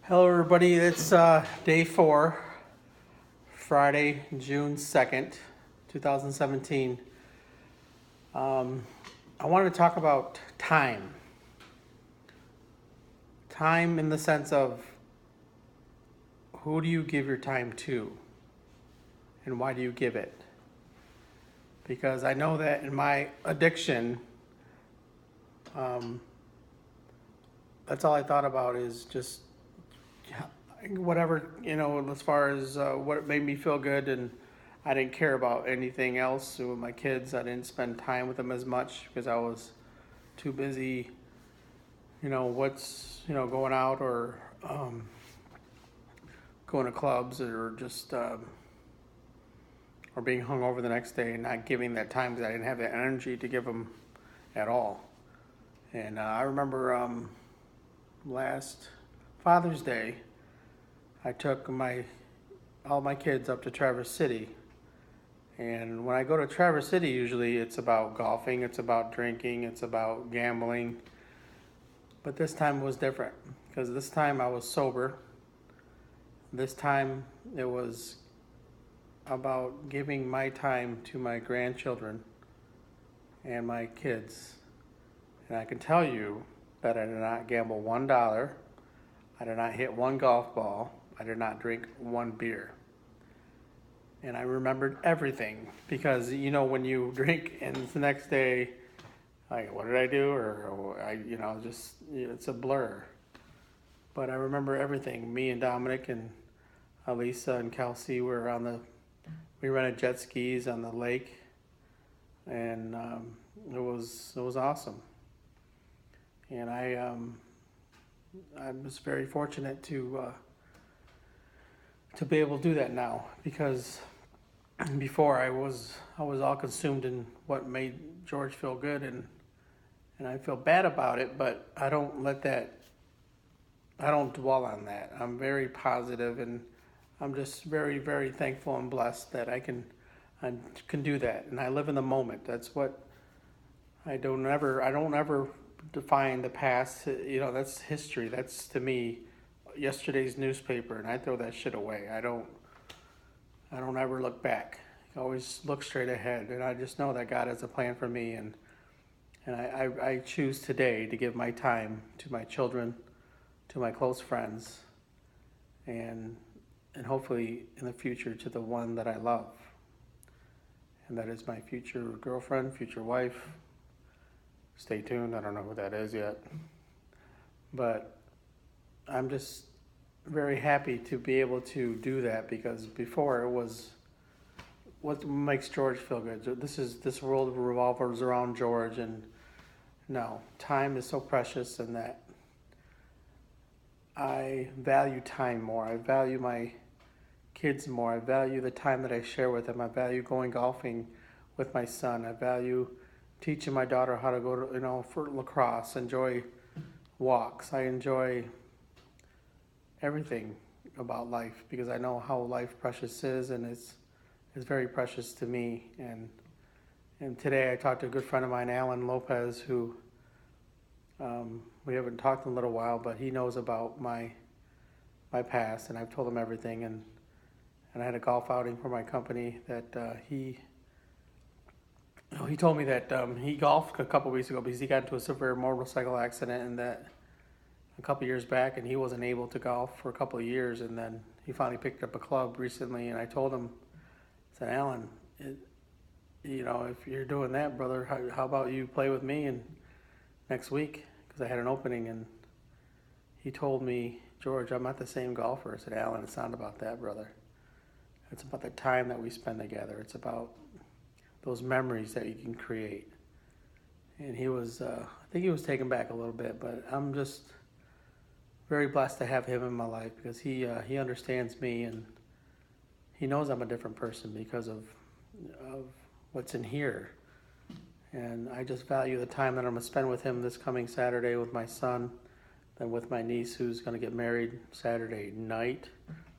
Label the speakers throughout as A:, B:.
A: Hello, everybody. It's day 4, Friday, June 2nd, 2017. I wanted to talk about time. Time in the sense of who do you give your time to and why do you give it? Because I know that in my addiction, that's all I thought about is just whatever, as far as what made me feel good. And I didn't care about anything else. With my kids, I didn't spend time with them as much because I was too busy, going out or going to clubs or just, or being hung over the next day and not giving that time because I didn't have the energy to give them at all. And I remember last Father's Day, I took all my kids up to Traverse City. And when I go to Traverse City, usually it's about golfing, it's about drinking, it's about gambling. But this time was different because this time I was sober. This time it was about giving my time to my grandchildren and my kids. And I can tell you that I did not gamble $1. I did not hit one golf ball. I did not drink one beer. And I remembered everything because, when you drink and it's the next day, like, what did I do? Or it's a blur. But I remember everything. Me and Dominic and Alisa and Kelsey were we rented jet skis on the lake. And it was awesome. And I was very fortunate to be able to do that now because before I was all consumed in what made George feel good, and I feel bad about it, but I don't dwell on that. I'm very positive, and I'm just very, very thankful and blessed that I can do that, and I live in the moment. That's what I don't ever define the past. That's history. That's, to me, yesterday's newspaper, and I throw that shit away. I don't ever look back. I always look straight ahead, and I just know that God has a plan for me, and I choose today to give my time to my children, to my close friends, and hopefully in the future to the one that I love, and that is my future girlfriend, future wife. Stay tuned. I don't know who that is yet, but I'm just very happy to be able to do that because before it was what makes George feel good. This world revolves around George, and no, time is so precious, and that I value time more. I value my kids more. I value the time that I share with them. I value going golfing with my son. I value teaching my daughter how to go to, for lacrosse, enjoy walks. I enjoy everything about life because I know how life precious is, and it's very precious to me. And today I talked to a good friend of mine, Alan Lopez, who we haven't talked in a little while, but he knows about my past, and I've told him everything. And I had a golf outing for my company that he told me that he golfed a couple weeks ago because he got into a severe motorcycle accident, and that a couple years back, and he wasn't able to golf for a couple of years, and then he finally picked up a club recently. And I told him, I said, Alan, if you're doing that, brother, how about you play with me and next week? Because I had an opening, and he told me, George, I'm not the same golfer. I said, Alan, it's not about that, brother. It's about the time that we spend together. It's about those memories that you can create. And he was, I think he was taken back a little bit, but I'm just very blessed to have him in my life because he understands me, and he knows I'm a different person because of what's in here. And I just value the time that I'm going to spend with him this coming Saturday with my son, then with my niece who's going to get married Saturday night.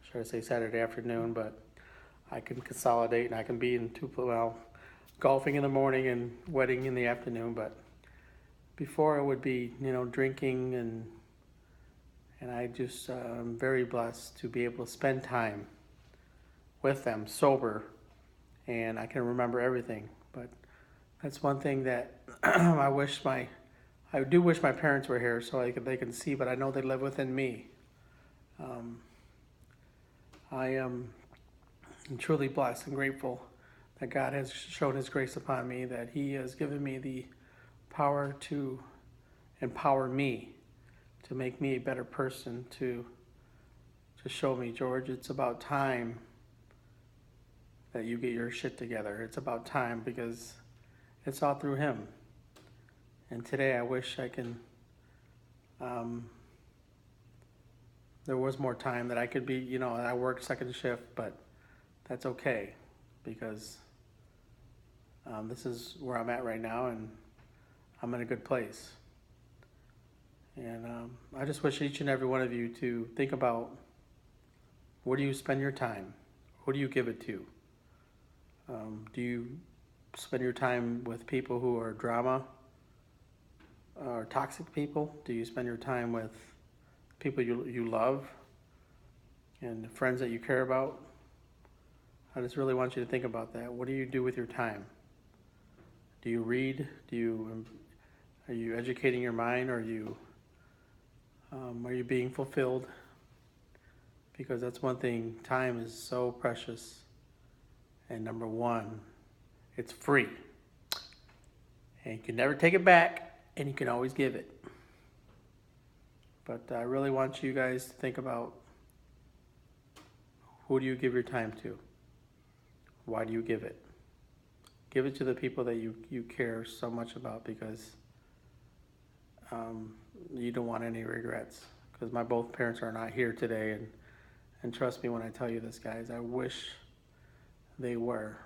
A: Should I say Saturday afternoon, but I can consolidate and I can be in golfing in the morning and wedding in the afternoon. But before it would be, drinking, and I just am very blessed to be able to spend time with them sober, and I can remember everything. But that's one thing that I do wish my parents were here so they can see, but I know they live within me. Um, I am truly blessed and grateful that God has shown His grace upon me, that He has given me the power to empower me, to make me a better person, to show me, George, it's about time that you get your shit together. It's about time because it's all through Him. And today I wish I can, there was more time that I could be, I work second shift, but that's okay because this is where I'm at right now and I'm in a good place. And I just wish each and every one of you to think about, where do you spend your time? Who do you give it to? Do you spend your time with people who are drama or toxic people? Do you spend your time with people you love and friends that you care about? I just really want you to think about that. What do you do with your time? Do you read? Are you educating your mind? Are you being fulfilled? Because that's one thing, time is so precious. And number one, it's free. And you can never take it back, and you can always give it. But I really want you guys to think about, who do you give your time to? Why do you give it? Give it to the people that you care so much about, because you don't want any regrets. Because my both parents are not here today, and trust me when I tell you this, guys, I wish they were.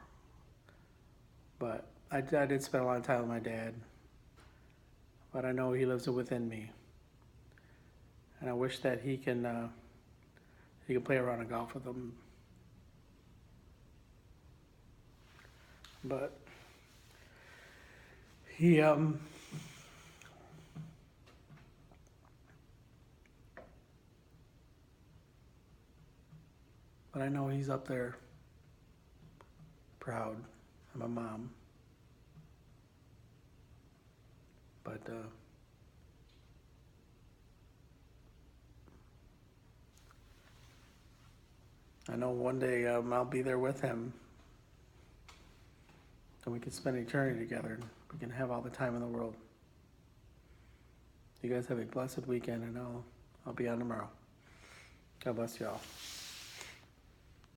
A: But I did spend a lot of time with my dad. But I know he lives within me. And I wish that he can play around and golf with them. But he but I know he's up there proud of my mom. But I know one day I'll be there with him, and we can spend eternity together, and we can have all the time in the world. You guys have a blessed weekend, and I'll be on tomorrow. God bless you all.